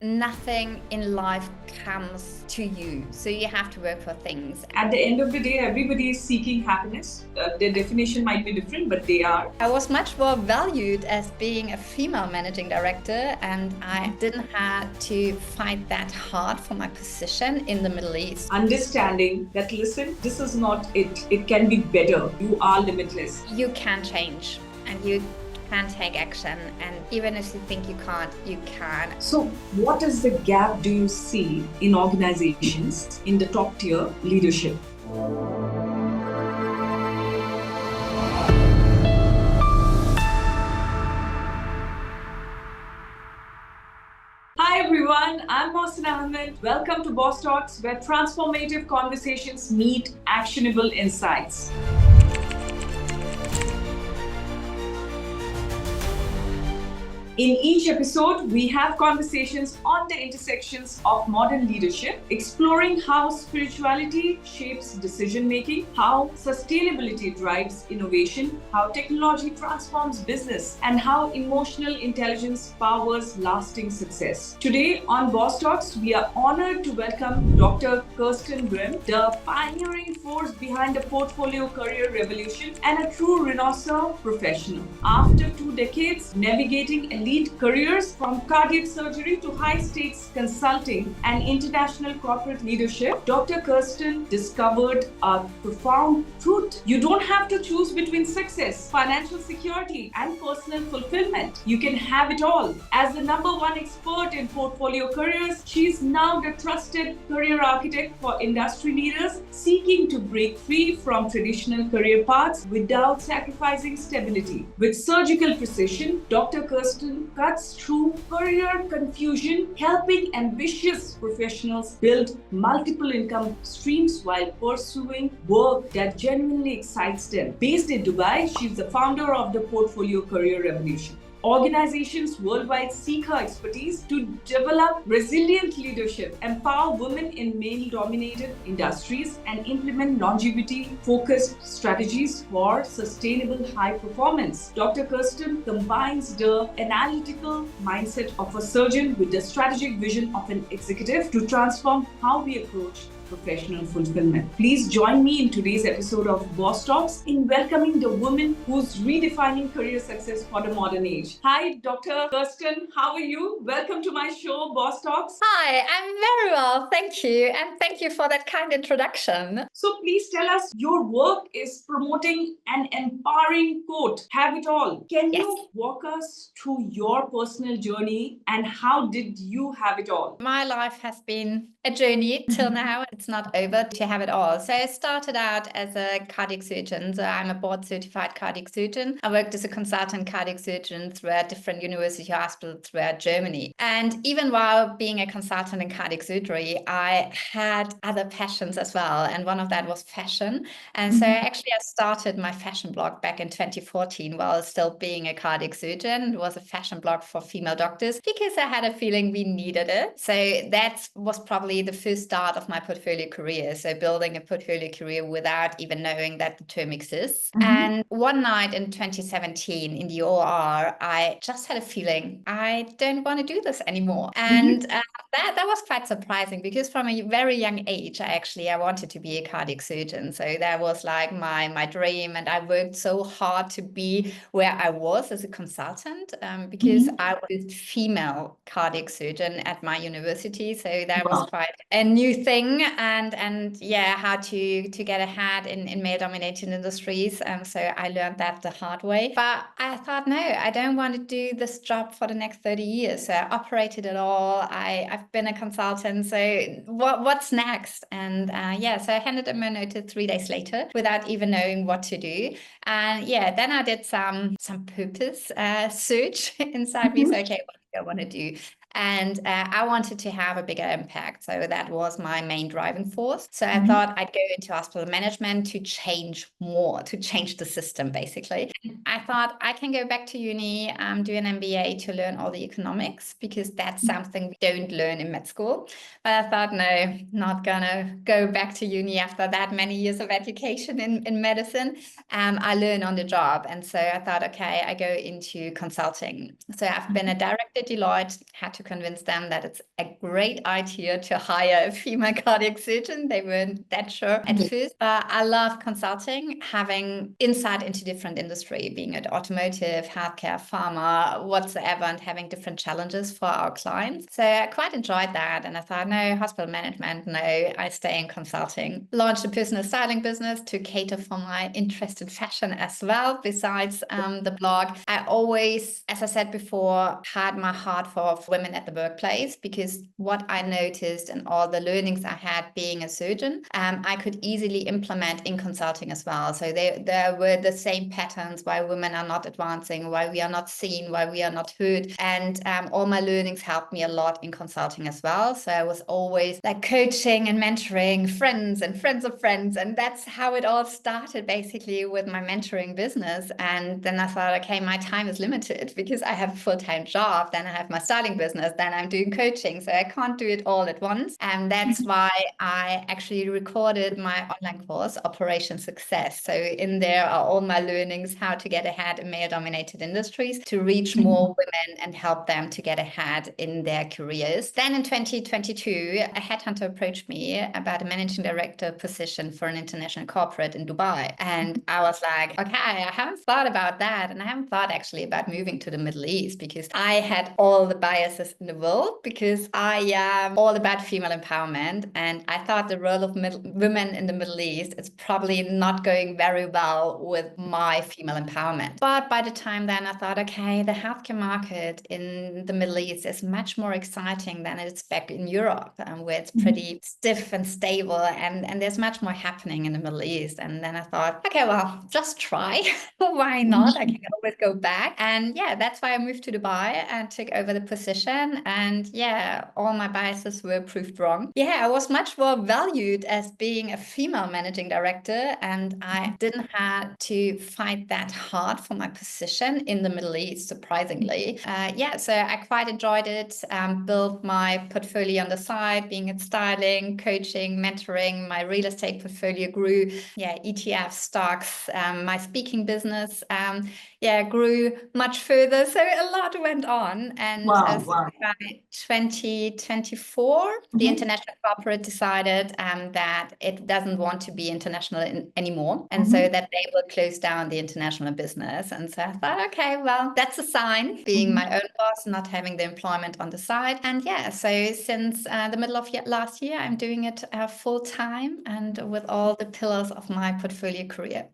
Nothing in life comes to you, so you have to work for things. At the end of the day, everybody is seeking happiness. Their definition might be different, but they are. I was much more valued as being a female managing director, and I didn't have to fight that hard for my position in the Middle East. Understanding that, listen, this is not it. It can be better. You are limitless. You can change, and you can take action, and even if you think you can't, you can. So what is the gap do you see in organizations in the top tier leadership? Hi everyone, I'm Mohsinaa Ahmad. Welcome to Boss Talks, where transformative conversations meet actionable insights. In each episode, we have conversations on the intersections of modern leadership, exploring how spirituality shapes decision-making, how sustainability drives innovation, how technology transforms business, and how emotional intelligence powers lasting success. Today on Boss Talks, we are honored to welcome Dr. Kirsten Brehm, the pioneering force behind the portfolio career revolution and a true Renaissance professional. After 2 decades navigating elite careers from cardiac surgery to high-stakes consulting and international corporate leadership, Dr. Kerstin discovered a profound truth. You don't have to choose between success, financial security, and personal fulfillment. You can have it all. As the #1 expert in portfolio careers, she is now the trusted career architect for industry leaders seeking to break free from traditional career paths without sacrificing stability. With surgical precision, Dr. Kerstin cuts through career confusion, helping ambitious professionals build multiple income streams while pursuing work that genuinely excites them. Based in Dubai, she's the founder of the Portfolio Career Revolution. Organizations worldwide seek her expertise to develop resilient leadership, empower women in male-dominated industries, and implement longevity-focused strategies for sustainable high performance. Dr. Kirsten combines the analytical mindset of a surgeon with the strategic vision of an executive to transform how we approach professional fulfillment. Please join me in today's episode of Boss Talks in welcoming the woman who's redefining career success for the modern age. Hi, Dr. Kirsten. How are you? Welcome to my show, Boss Talks. Hi, I'm very well, thank you, and thank you for that kind introduction. So please tell us, your work is promoting an empowering quote, have it all. Can you walk us through your personal journey and how did you have it all? My life has been a journey till now. It's not over to have it all. So I started out as a cardiac surgeon. So I'm a board certified cardiac surgeon. I worked as a consultant cardiac surgeon throughout different university hospitals throughout Germany. And even while being a consultant in cardiac surgery, I had other passions as well. And one of that was fashion. And so actually I started my fashion blog back in 2014 while still being a cardiac surgeon. It was a fashion blog for female doctors because I had a feeling we needed it. So that was probably the first start of my portfolio career. So building a portfolio career without even knowing that the term exists. And one night in 2017 in the OR, I just had a feeling I don't want to do this anymore. And that was quite surprising because from a very young age, I wanted to be a cardiac surgeon. So that was like my dream. And I worked so hard to be where I was as a consultant because I was a female cardiac surgeon at my university. So that was quite a new thing, and yeah, how to get ahead in male-dominated industries. So I learned that the hard way. But I thought, no, I don't want to do this job for the next 30 years. So I operated it all. I've been a consultant. So what's next? And yeah, so I handed in my notice 3 days later without even knowing what to do. And yeah, then I did some purpose search inside me. So okay, what do I want to do? And I wanted to have a bigger impact. So that was my main driving force. So I thought I'd go into hospital management to change more, to change the system, basically. I thought I can go back to uni, do an MBA to learn all the economics, because that's something we don't learn in med school. But I thought, no, not gonna go back to uni after that many years of education in medicine. I learn on the job. And so I thought, okay, I go into consulting. So I've been a director at Deloitte, had to convince them that it's a great idea to hire a female cardiac surgeon. They weren't that sure at first. But I love consulting, having insight into different industry, being it automotive, healthcare, pharma, whatsoever, and having different challenges for our clients. So I quite enjoyed that. And I thought, no, hospital management, no, I stay in consulting. Launched a personal styling business to cater for my interest in fashion as well, besides the blog. I always, as I said before, had my heart for women at the workplace, because what I noticed and all the learnings I had being a surgeon, I could easily implement in consulting as well. So there were the same patterns why women are not advancing, why we are not seen, why we are not heard. And all my learnings helped me a lot in consulting as well. So I was always like coaching and mentoring friends and friends of friends. And that's how it all started, basically, with my mentoring business. And then I thought, okay, my time is limited because I have a full-time job, then I have my styling business, then I'm doing coaching. So I can't do it all at once. And that's why I actually recorded my online course, Operation Success. So in there are all my learnings, how to get ahead in male-dominated industries, to reach more women and help them to get ahead in their careers. Then in 2022, a headhunter approached me about a managing director position for an international corporate in Dubai. And I was like, okay, I haven't thought about that. And I haven't thought actually about moving to the Middle East, because I had all the biases in the world, because I am all about female empowerment. And I thought the role of women in the Middle East is probably not going very well with my female empowerment. But by the time then I thought, okay, the healthcare market in the Middle East is much more exciting than it's back in Europe, where it's pretty stiff and stable, and there's much more happening in the Middle East. And then I thought, okay, well, just try. Why not? I can always go back. And yeah, that's why I moved to Dubai and took over the position. And yeah, all my biases were proved wrong. Yeah, I was much more valued as being a female managing director, and I didn't have to fight that hard for my position in the Middle East, surprisingly. Yeah, so I quite enjoyed it. Built my portfolio on the side, being in styling, coaching, mentoring. My real estate portfolio grew. Yeah, ETF stocks, my speaking business, grew much further. So a lot went on. And Wow. by 2024, the international corporate decided that it doesn't want to be international anymore. And so that they will close down the international business. And so I thought, okay, well, that's a sign, being my own boss, not having the employment on the side. And yeah, so since the middle of last year, I'm doing it full time and with all the pillars of my portfolio career.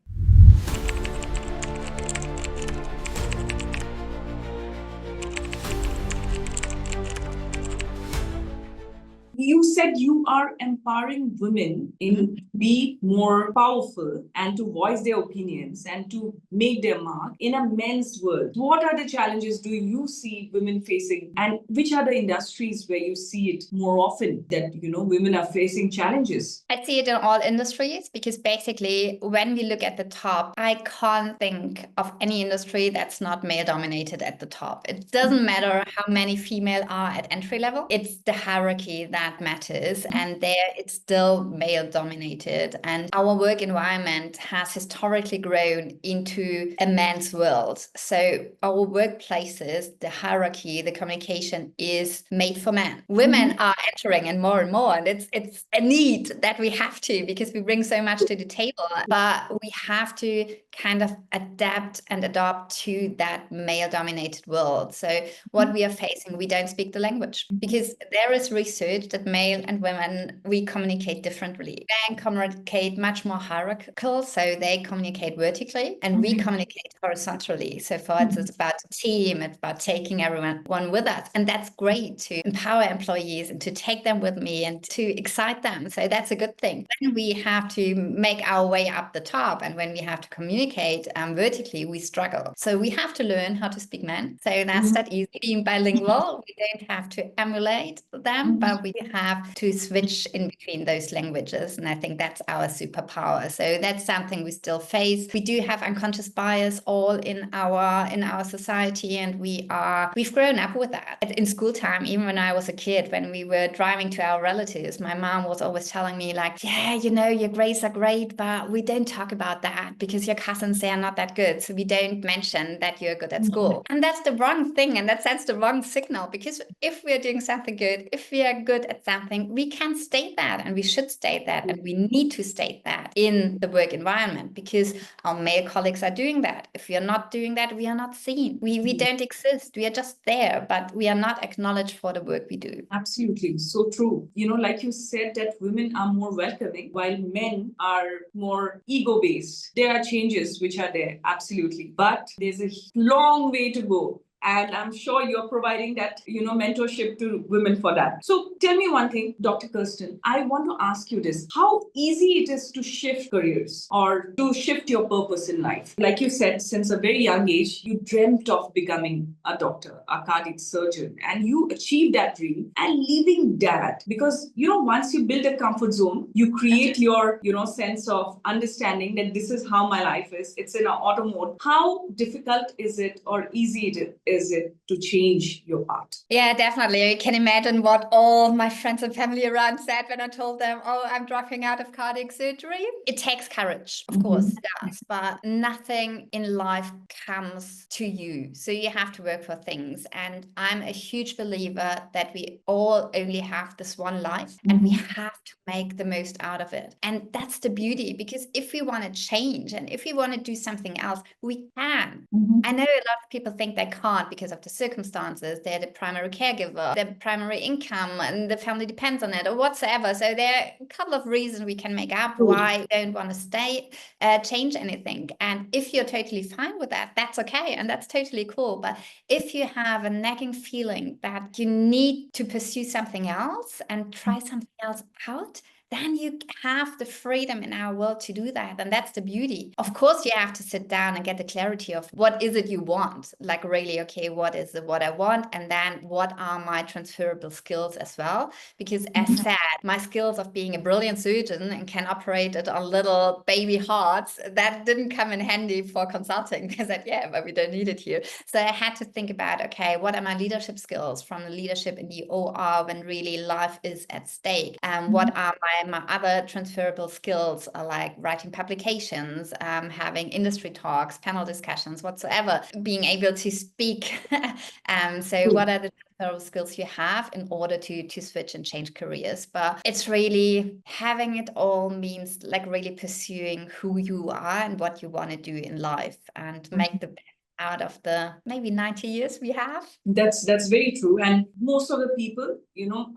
You said you are empowering women in be more powerful and to voice their opinions and to make their mark in a men's world. What are the challenges do you see women facing, and which are the industries where you see it more often that, women are facing challenges? I see it in all industries, because basically when we look at the top, I can't think of any industry that's not male dominated at the top. It doesn't matter how many female are at entry level. It's the hierarchy that matters, and there it's still male dominated. And our work environment has historically grown into a man's world. So our workplaces, the hierarchy, the communication is made for men. Women are entering and more, and it's a need that we have to, because we bring so much to the table. But we have to kind of adapt and adopt to that male dominated world. So what we are facing, we don't speak the language, because there is research that male and women, we communicate differently. Men communicate much more hierarchical, so they communicate vertically, and we communicate horizontally. So for us, it's about a team, it's about taking everyone with us. And that's great, to empower employees and to take them with me and to excite them. So that's a good thing. Then we have to make our way up the top, and when we have to communicate vertically, we struggle. So we have to learn how to speak men. So that's that easy. Being bilingual, we don't have to emulate them, but we have to switch in between those languages. And I think that's our superpower. So that's something we still face. We do have unconscious bias all in our society, and we've grown up with that. In school time, even when I was a kid, when we were driving to our relatives, my mom was always telling me like, yeah, your grades are great, but we don't talk about that because your cousins, they are not that good. So we don't mention that you're good at school. And that's the wrong thing. And that sends the wrong signal, because if we're doing something good, if we are good at something, we can state that, and we should state that. And we need to state that in the work environment, because our male colleagues are doing that. If we are not doing that, we are not seen. We don't exist. We are just there, but we are not acknowledged for the work we do. Absolutely. So true. Like you said, that women are more welcoming while men are more ego-based. There are changes which are there, absolutely. But there's a long way to go. And I'm sure you're providing that, mentorship to women for that. So tell me one thing, Dr. Kirsten, I want to ask you this. How easy it is to shift careers or to shift your purpose in life? Like you said, since a very young age, you dreamt of becoming a doctor, a cardiac surgeon, and you achieved that dream and leaving that. Because, once you build a comfort zone, you create your, sense of understanding that this is how my life is. It's in an auto mode. How difficult is it or easy is it to change your path? Yeah, definitely. I can imagine what all my friends and family around said when I told them, oh, I'm dropping out of cardiac surgery. It takes courage, of course it does, but nothing in life comes to you. So you have to work for things. And I'm a huge believer that we all only have this one life, and we have to make the most out of it. And that's the beauty, because if we want to change and if we want to do something else, we can. I know a lot of people think they can't because of the circumstances. They're the primary caregiver, their primary income, and the family depends on it or whatsoever. So there are a couple of reasons we can make up why we don't want to change anything. And if you're totally fine with that, that's okay. And that's totally cool. But if you have a nagging feeling that you need to pursue something else and try something else out, then you have the freedom in our world to do that. And that's the beauty. Of course, you have to sit down and get the clarity of what is it you want? Like really, okay, what is what I want? And then what are my transferable skills as well? Because as said, my skills of being a brilliant surgeon and can operate it on little baby hearts, that didn't come in handy for consulting. They said, yeah, but we don't need it here. So I had to think about, okay, what are my leadership skills from the leadership in the OR when really life is at stake? And what are my other transferable skills, like writing publications, having industry talks, panel discussions, whatsoever, being able to speak. So what are the transferable skills you have in order to switch and change careers? But it's really having it all means like really pursuing who you are and what you want to do in life and make the best out of the maybe 90 years we have. That's very true. And most of the people,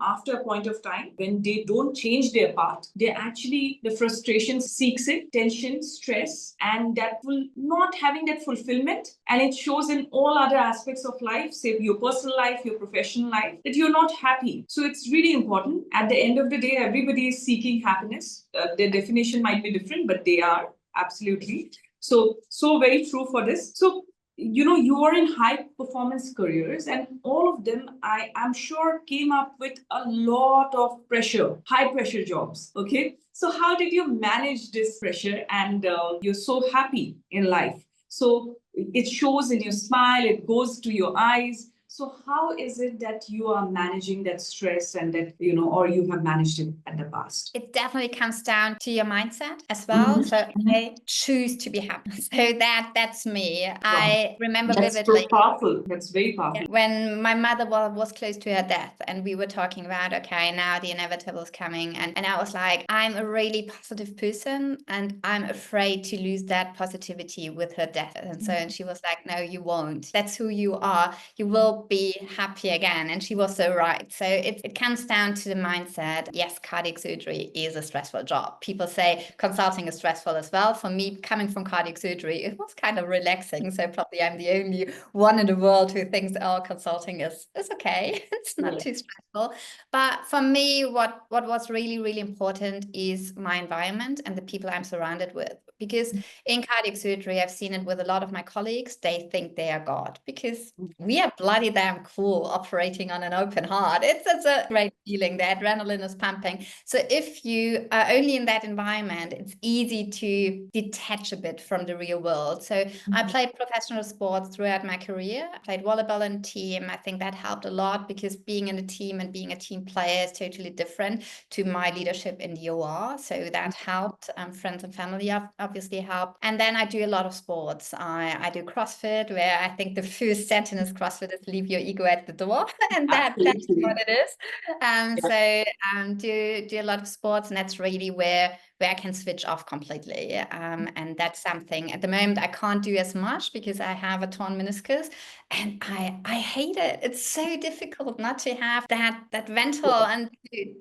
after a point of time, when they don't change their path, the frustration seeks it, tension, stress, and that will not having that fulfillment. And it shows in all other aspects of life, say your personal life, your professional life, that you're not happy. So it's really important. At the end of the day, everybody is seeking happiness. Their definition might be different, but they are absolutely. So very true for this. So, you are in high performance careers, and all of them, I'm sure, came up with a lot of pressure, high pressure jobs. Okay. So how did you manage this pressure? And you're so happy in life. So it shows in your smile, it goes to your eyes. So how is it that you are managing that stress and that, or you have managed it in the past? It definitely comes down to your mindset as well. So I choose to be happy. So that's me. Wow. I remember vividly. That's so powerful. That's very powerful. When my mother was close to her death and we were talking about, okay, now the inevitable is coming. And I was like, I'm a really positive person and I'm afraid to lose that positivity with her death. And she was like, no, you won't. That's who you are. You will be happy again. And she was so right. So it comes down to the mindset. Yes, cardiac surgery is a stressful job. People say consulting is stressful as well. For me, coming from cardiac surgery, it was kind of relaxing. So probably I'm the only one in the world who thinks, oh, consulting is okay. It's not too stressful. But for me, what was really, really important is my environment and the people I'm surrounded with. because in cardiac surgery, I've seen it with a lot of my colleagues. They think they are God because we are bloody damn cool operating on an open heart. It's a great feeling. The adrenaline is pumping. So if you are only in that environment, it's easy to detach a bit from the real world. So I played professional sports throughout my career. I played volleyball in a team. I think that helped a lot because being in a team and being a team player is totally different to my leadership in the OR. So that helped. Friends and family obviously helped. And then I do a lot of sports. I do CrossFit, where I think the first sentence CrossFit is leave your ego at the door. And that's what it is. Do a lot of sports, and that's really where I can switch off completely. And that's something at the moment I can't do as much because I have a torn meniscus, and I hate it. It's so difficult not to have that ventil and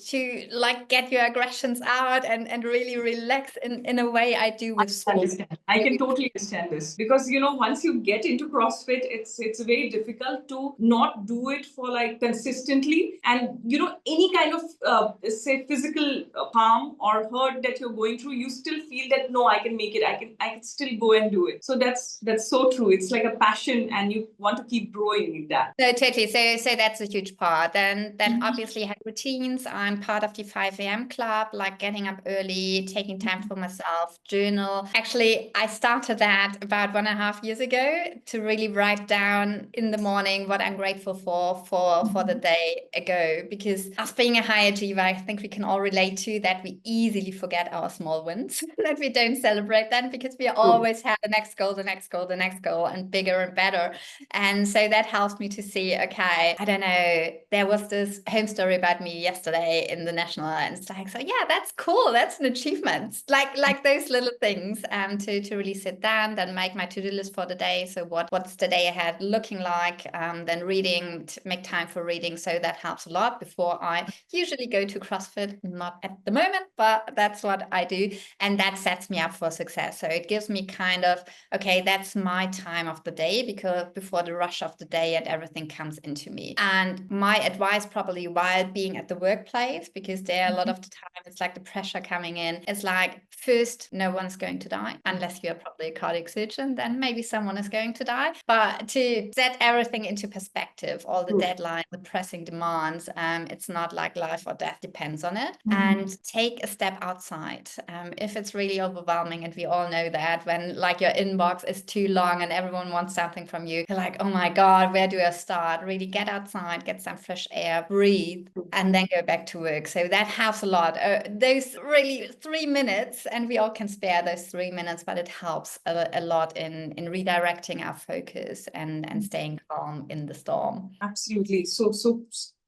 to like get your aggressions out and really relax in a way I do with sports. I can totally understand this because once you get into CrossFit, it's very difficult to not do it for like consistently, and any kind of say physical harm or hurt that you're going through, you still feel that no, I can make it. I can still go and do it. So that's so true. It's like a passion, and you want to keep growing in that. No, totally. So that's a huge part. Then obviously have routines. I'm part of the 5 a.m. club, like getting up early, taking time for myself, journal. Actually, I started that about 1.5 years ago to really write down in the morning what I'm grateful for the day ago. Because us being a high achiever, I think we can all relate to that. We easily forget our small wins, that we don't celebrate them because we always have the next goal, the next goal, the next goal, and bigger and better. And so that helps me to see, okay, I don't know, there was this home story about me yesterday in the National, and it's like, so yeah, that's cool. That's an achievement. Like those little things to really sit down, then make my to-do list for the day. So what's the day ahead looking like? Then reading, to make time for reading. So that helps a lot before I usually go to CrossFit, not at the moment, but that's what I do. And that sets me up for success. So it gives me kind of, okay, that's my time of the day, because before the rush of the day and everything comes into me. And my advice probably while being at the workplace, because there are a lot of the time it's like the pressure coming in, it's like, first, no one's going to die unless you're probably a cardiac surgeon, then maybe someone is going to die. But to set everything into perspective, all the deadlines, the pressing demands, it's not like life or death depends on it. And take a step outside. If it's really overwhelming, and we all know that when like your inbox is too long and everyone wants something from you, you're like, oh my God, where do I start? Really get outside, get some fresh air, breathe, and then go back to work. So that helps a lot. Those really 3 minutes, and we all can spare those 3 minutes, but it helps a lot in redirecting our focus and staying calm in the storm. Absolutely. So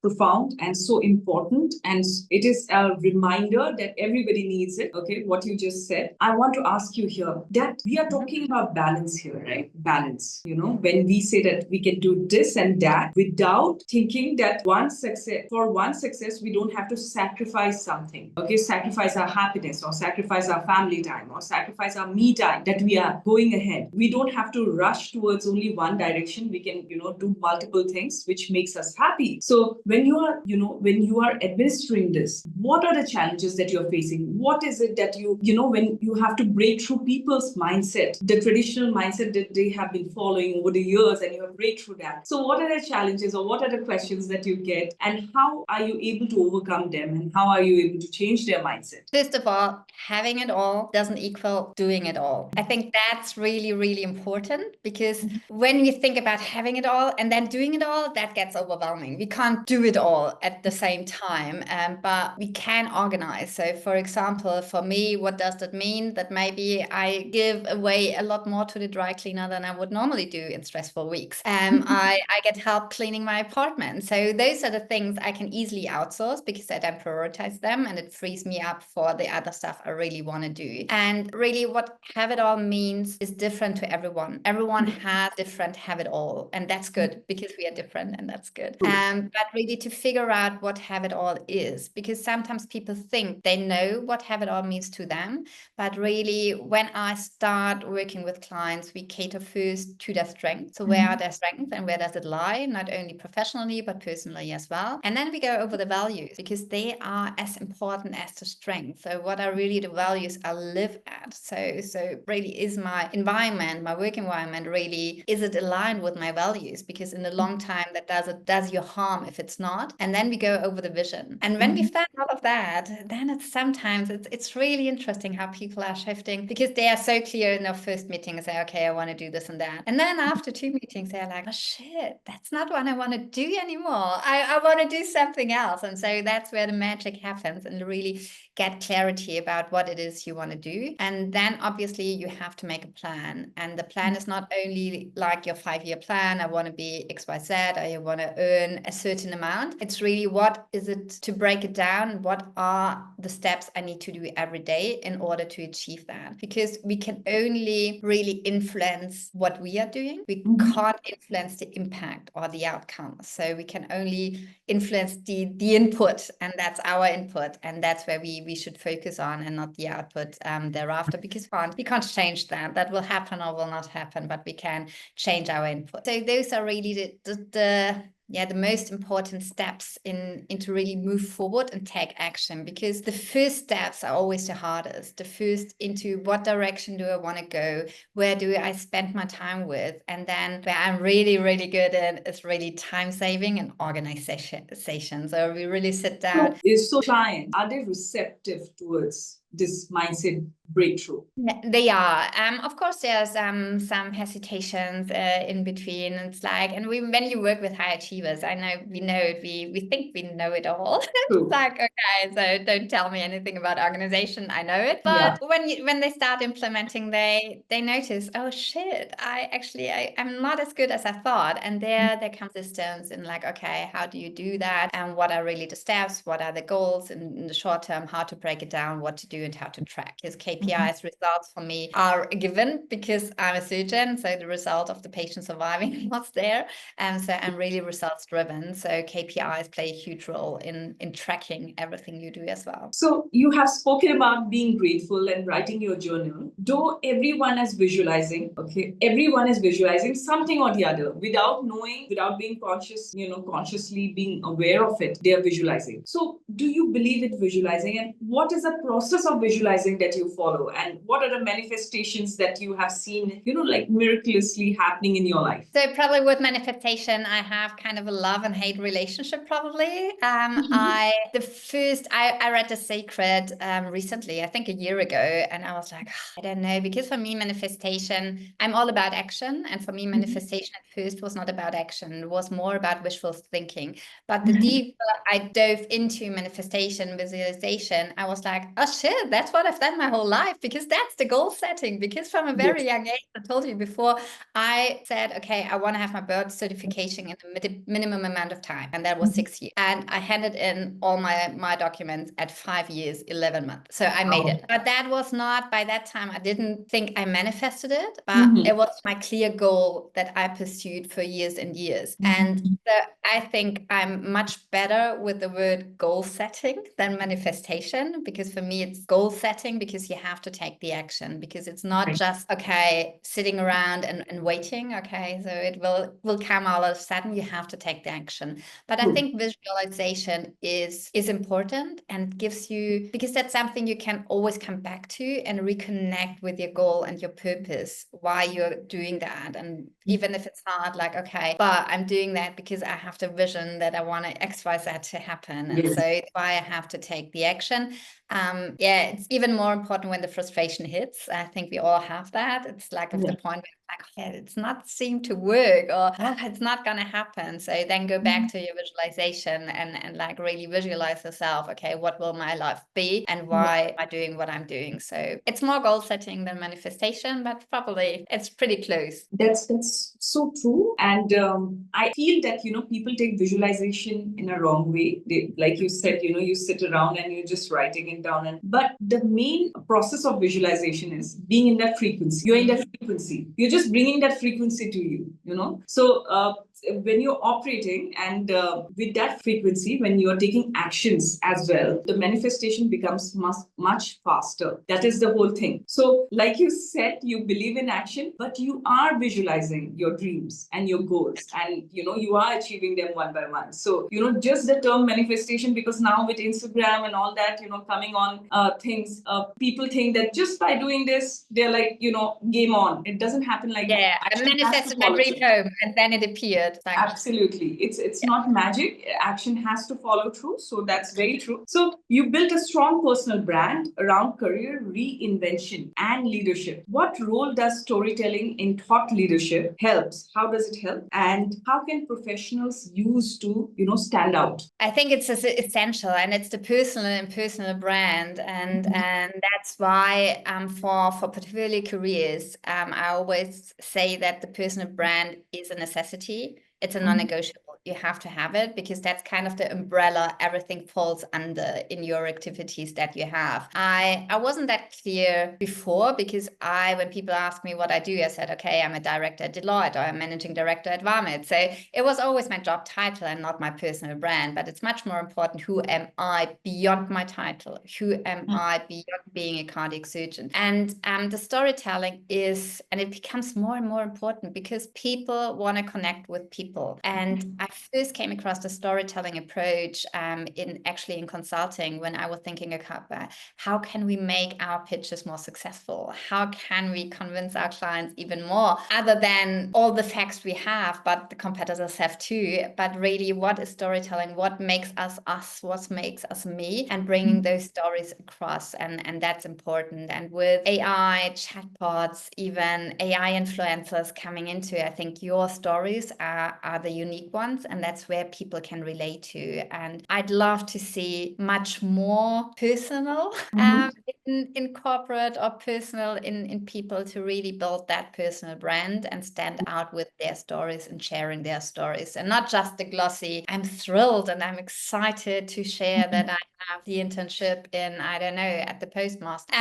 profound and so important, and it is a reminder that everybody needs it. Okay, what you just said, I want to ask you here that we are talking about balance here, right? Balance, when we say that we can do this and that without thinking that one success we don't have to sacrifice something. Okay, sacrifice our happiness, or sacrifice our family time, or sacrifice our me time, that we are going ahead. We don't have to rush towards only one direction. We can do multiple things which makes us happy. So when you are administering this, what are the challenges that you're facing? What is it that when you have to break through people's mindset, the traditional mindset that they have been following over the years, and you have break through that? So what are the challenges, or what are the questions that you get, and how are you able to overcome them, and how are you able to change their mindset? First of all, having it all doesn't equal doing it all. I think that's really, really important, because when we think about having it all and then doing it all, that gets overwhelming. We can't do it all at the same time, but we can organize. So for example, for me, what does that mean? That maybe I give away a lot more to the dry cleaner than I would normally do in stressful weeks. I get help cleaning my apartment. So those are the things I can easily outsource, because I then prioritize them, and it frees me up for the other stuff I really want to do. And really what have it all means is different to everyone. Everyone has different have it all, and that's good, because we are different, and that's good. But really really to figure out what have it all is, because sometimes people think they know what have it all means to them. But really, when I start working with clients, we cater first to their strengths. So where are their strengths and where does it lie, not only professionally, but personally as well. And then we go over the values, because they are as important as the strengths. So what are really the values I live at? So really, is my environment, my work environment, really, is it aligned with my values? Because in the long time, that does you harm if it's not. And then we go over the vision. And when we've done all of that, then it's really interesting how people are shifting, because they are so clear in their first meeting and say, okay, I want to do this and that. And then after 2 meetings, they're like, oh shit, that's not what I want to do anymore. I want to do something else. And so that's where the magic happens, and really get clarity about what it is you want to do. And then obviously you have to make a plan. And the plan is not only like your 5-year plan, I want to be XYZ, or you want to earn a certain amount. It's really, what is it, to break it down, what are the steps I need to do every day in order to achieve that? Because we can only really influence what we are doing. We can't influence the impact or the outcome. So we can only influence the input, and that's our input, and that's where we should focus on, and not the output thereafter, because we can't change that. That will happen or will not happen, but we can change our input. So those are really the most important steps into really move forward and take action, because the first steps are always the hardest. The first, into what direction do I want to go? Where do I spend my time with? And then where I'm really, really good at is really time saving and organization. So we really sit down. So clients, are they receptive towards this mindset breakthrough? They are. Of course, there's some hesitations in between. It's like, and when you work with high achievers, I know we know it. We think we know it all. It's like, okay, so don't tell me anything about organization. I know it. But when they start implementing, they notice, oh shit, I'm not as good as I thought. And there comes distance in like, okay, how do you do that? And what are really the steps? What are the goals in the short term? How to break it down? What to do and how to track. His KPIs results for me are a given, because I'm a surgeon, so the result of the patient surviving was there, and so I'm really results driven. So KPIs play a huge role in tracking everything you do as well. So you have spoken about being grateful and writing your journal. Though everyone is visualizing, everyone is visualizing something or the other without knowing, without being conscious, consciously being aware of it. They are visualizing. So do you believe in visualizing, and what is the process of visualizing that you follow, and what are the manifestations that you have seen, like miraculously happening in your life? So probably with manifestation, I have kind of a love and hate relationship probably. I read The Sacred recently, I think a year ago, and I was like, I don't know, because for me, manifestation, I'm all about action. And for me, manifestation at first was not about action. It was more about wishful thinking. But the deeper I dove into manifestation, visualization, I was like, oh shit, that's what I've done my whole life, because that's the goal setting. Because from a very young age, I told you before, I said, okay, I want to have my birth certification in the minimum amount of time. And that was 6 years. And I handed in all my documents at 5 years, 11 months. So I made it. But that was not, by that time, I didn't think I manifested it, but it was my clear goal that I pursued for years and years. And so I think I'm much better with the word goal setting than manifestation, because for me, it's goal setting, because you have to take the action, because it's not just, okay, sitting around and waiting. Okay, so it will come all of a sudden. You have to take the action. But I think visualization is important, and gives you, because that's something you can always come back to and reconnect with your goal and your purpose, why you're doing that. And even if it's not like, okay, but I'm doing that because I have the vision that I want XYZ to happen. And so it's why I have to take the action. It's even more important when the frustration hits. I think we all have that. It's like of the point where it's like, it's not seem to work, or it's not going to happen. So then go back to your visualization and like really visualize yourself. Okay, what will my life be, and why am I doing what I'm doing? So it's more goal setting than manifestation, but probably it's pretty close. That's so true. And I feel that, people take visualization in a wrong way. They, like you said, you sit around and you're just writing it down. But the main process of visualization is being in that frequency. You're in that frequency. You're just bringing that frequency to you, So when you're operating and with that frequency, when you're taking actions as well, the manifestation becomes much faster. That is the whole thing. So like you said, you believe in action, but you are visualizing your dreams and your goals, and you are achieving them one by one. So just the term manifestation, because now with Instagram and all that coming on things, people think that just by doing this they're like game on. It doesn't happen like that. Yeah, I Action has to manifested my follow dream through. home and then it appeared. Like, Absolutely. It's not magic. Action has to follow through. So that's very true. So you built a strong personal brand around career reinvention and leadership. What role does storytelling in thought leadership helps? How does it help? And how can professionals use to, stand out? I think it's essential, and it's the personal brand, and that's why for portfolio careers, I always say that the personal brand is a necessity. It's a non-negotiable. You have to have it, because that's kind of the umbrella everything falls under in your activities that you have. I wasn't that clear before, because when people ask me what I do, I said, okay, I'm a director at Deloitte, or I'm managing director at Valmet. So it was always my job title and not my personal brand. But it's much more important, who am I beyond my title? Who am I beyond being a cardiac surgeon? And the storytelling is, and it becomes more and more important, because people want to connect with people. And I first came across the storytelling approach in consulting, when I was thinking about how can we make our pitches more successful? How can we convince our clients even more, other than all the facts we have, but the competitors have too? But really, what is storytelling? What makes us us? What makes us me? And bringing those stories across, and that's important. And with AI, chatbots, even AI influencers coming into, I think your stories are the unique ones, and that's where people can relate to. And I'd love to see much more personal in corporate, or personal in people, to really build that personal brand and stand out with their stories and sharing their stories, and not just the glossy, I'm thrilled and I'm excited to share that I have the internship in, I don't know, at the Postmaster.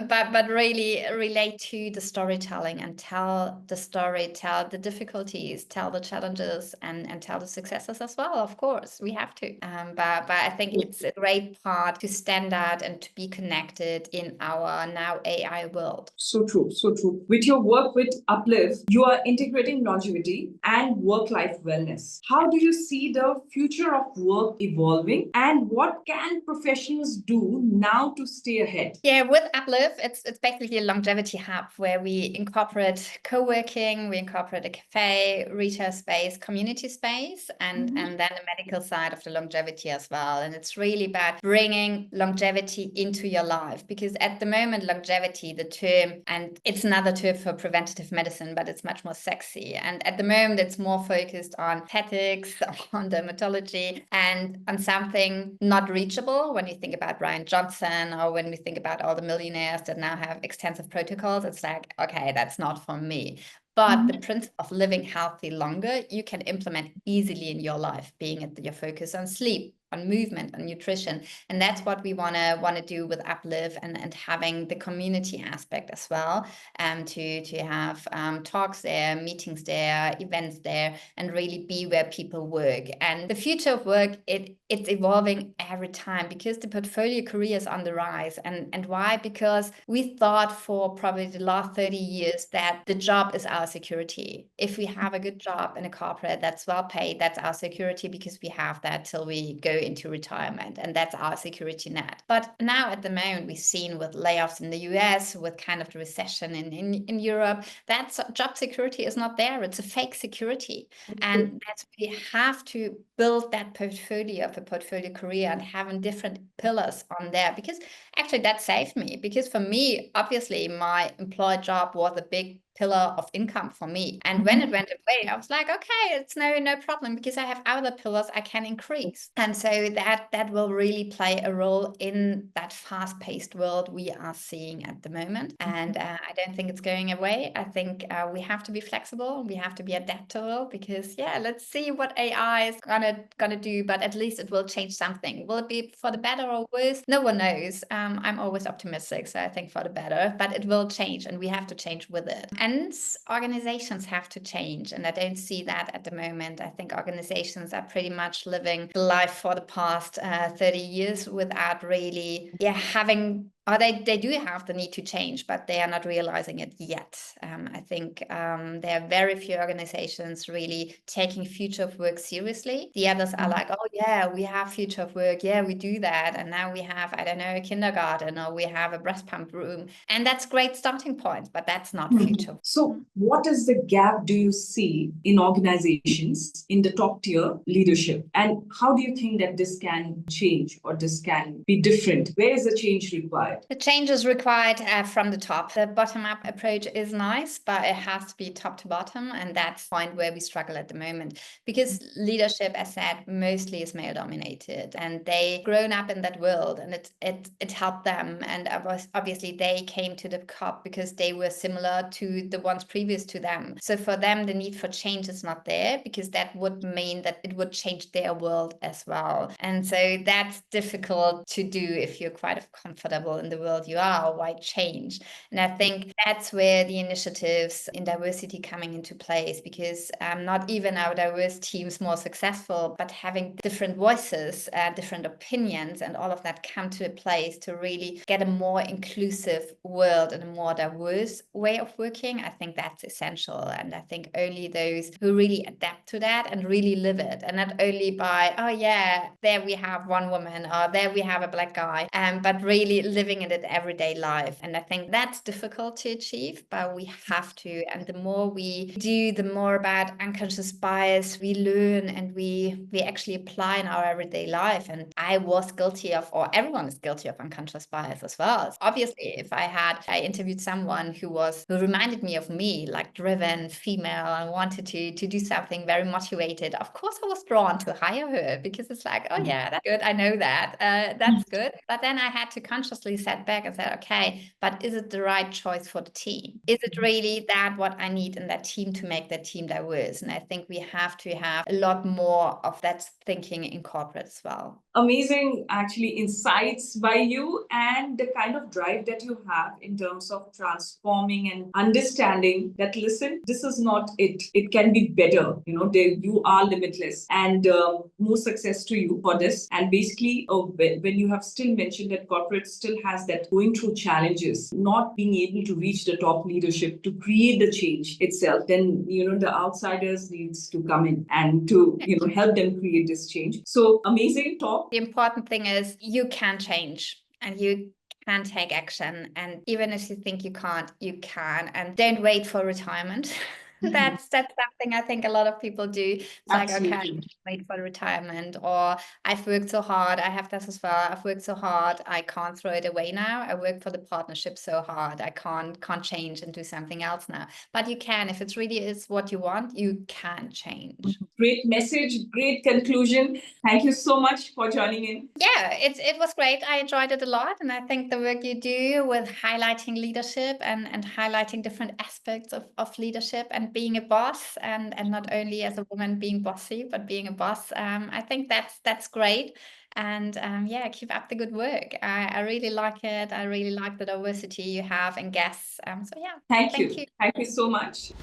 But really relate to the storytelling, and tell the story, tell the difficulties, tell the challenges, and tell the successes as well. Of course, we have to. But I think it's a great part to stand out and to be connected in our now AI world. So true, so true. With your work with Uplift, you are integrating longevity and work-life wellness. How do you see the future of work evolving, and what can professionals do now to stay ahead? Yeah, with Uplift, it's basically a longevity hub, where we incorporate co-working, we incorporate a cafe, retail space, community space, and then the medical side of the longevity as well. And it's really about bringing longevity into your life, because at the moment, longevity, the term, and it's another term for preventative medicine, but it's much more sexy. And at the moment, it's more focused on aesthetics, on dermatology, and on something not reachable. When you think about Brian Johnson, or when we think about all the millionaires that now have extensive protocols, it's like, okay, that's not for me. But the principle of living healthy longer, you can implement easily in your life, being at your focus on sleep, on movement, on nutrition. And that's what we want to do with Uplift, and having the community aspect as well, to have talks there, meetings there, events there, and really be where people work. And the future of work, it's evolving every time, because the portfolio career is on the rise. And why? Because we thought for probably the last 30 years that the job is our security. If we have a good job in a corporate that's well paid, that's our security, because we have that till we go into retirement, and that's our security net. But now at the moment, we've seen with layoffs in the US, with kind of the recession in Europe, that job security is not there. It's a fake security. And that's, we have to build that portfolio of a portfolio career, and having different pillars on there, because actually that saved me. Because for me, obviously, my employed job was a big pillar of income for me. And when it went away, I was like, okay, it's no problem, because I have other pillars I can increase. And so that will really play a role in that fast-paced world we are seeing at the moment. And I don't think it's going away. I think we have to be flexible, we have to be adaptable, because let's see what AI is gonna do, but at least it will change something. Will it be for the better or worse? No one knows. I'm always optimistic, so I think for the better, but it will change, and we have to change with it. And organizations have to change. And I don't see that at the moment. I think organizations are pretty much living life for the past 30 years without really having, or they do have the need to change, but they are not realizing it yet. I think there are very few organizations really taking future of work seriously. The others are like, oh yeah, we have future of work. Yeah, we do that. And now we have, I don't know, a kindergarten, or we have a breast pump room. And that's great starting points, but that's not future. So what is the gap do you see in organizations in the top tier leadership? And how do you think that this can change or this can be different? Where is the change required? The change is required from the top. The bottom-up approach is nice, but it has to be top to bottom. And that's the point where we struggle at the moment, because leadership, as said, mostly is male dominated, and they grown up in that world, and it helped them. And obviously they came to the COP because they were similar to the ones previous to them. So for them, the need for change is not there, because that would mean that it would change their world as well. And so that's difficult to do if you're quite comfortable in the world you are. Why change? And I think that's where the initiatives in diversity coming into place, because not even our diverse teams more successful, but having different voices, different opinions, and all of that come to a place to really get a more inclusive world and a more diverse way of working. I think that's essential. And I think only those who really adapt to that and really live it, and not only by, oh yeah, there we have one woman, or there we have a black guy, but really living in it everyday life. And I think that's difficult to achieve, but we have to. And the more we do, the more about unconscious bias we learn, and we actually apply in our everyday life. And I was guilty of, or everyone is guilty of, unconscious bias as well. So obviously, if I interviewed someone who reminded me of me, like driven, female, and wanted to do something, very motivated, of course I was drawn to hire her, because it's like, oh yeah, that's good, I know that, that's good. But then I had to consciously set back and say, okay, but is it the right choice for the team? Is it really that what I need in that team to make that team diverse? And I think we have to have a lot more of that thinking in corporate as well. Amazing, actually, insights by you, and the kind of drive that you have in terms of transforming and understanding that, listen, this is not it. It can be better. You are limitless, and more success to you for this. And basically, when you have still mentioned that corporate still has that going through challenges, not being able to reach the top leadership to create the change itself, then the outsiders needs to come in and to help them create this change. So amazing talk. The important thing is you can change, and you can take action. And even if you think you can't, you can. And don't wait for retirement. That's something I think a lot of people do. It's Absolutely. like, okay, wait for retirement, or I've worked so hard. I have this as well. I've worked so hard. I can't throw it away now. I worked for the partnership so hard. I can't change and do something else now. But you can. If it really is what you want, you can change. Great message, great conclusion. Thank you so much for joining in. Yeah, it was great. I enjoyed it a lot. And I think the work you do with highlighting leadership and highlighting different aspects of leadership and being a boss, and not only as a woman being bossy, but being a boss, I think that's great. And yeah, keep up the good work. I really like it. I really like the diversity you have in guests. So yeah, Thank thank you. you. Thank you so much.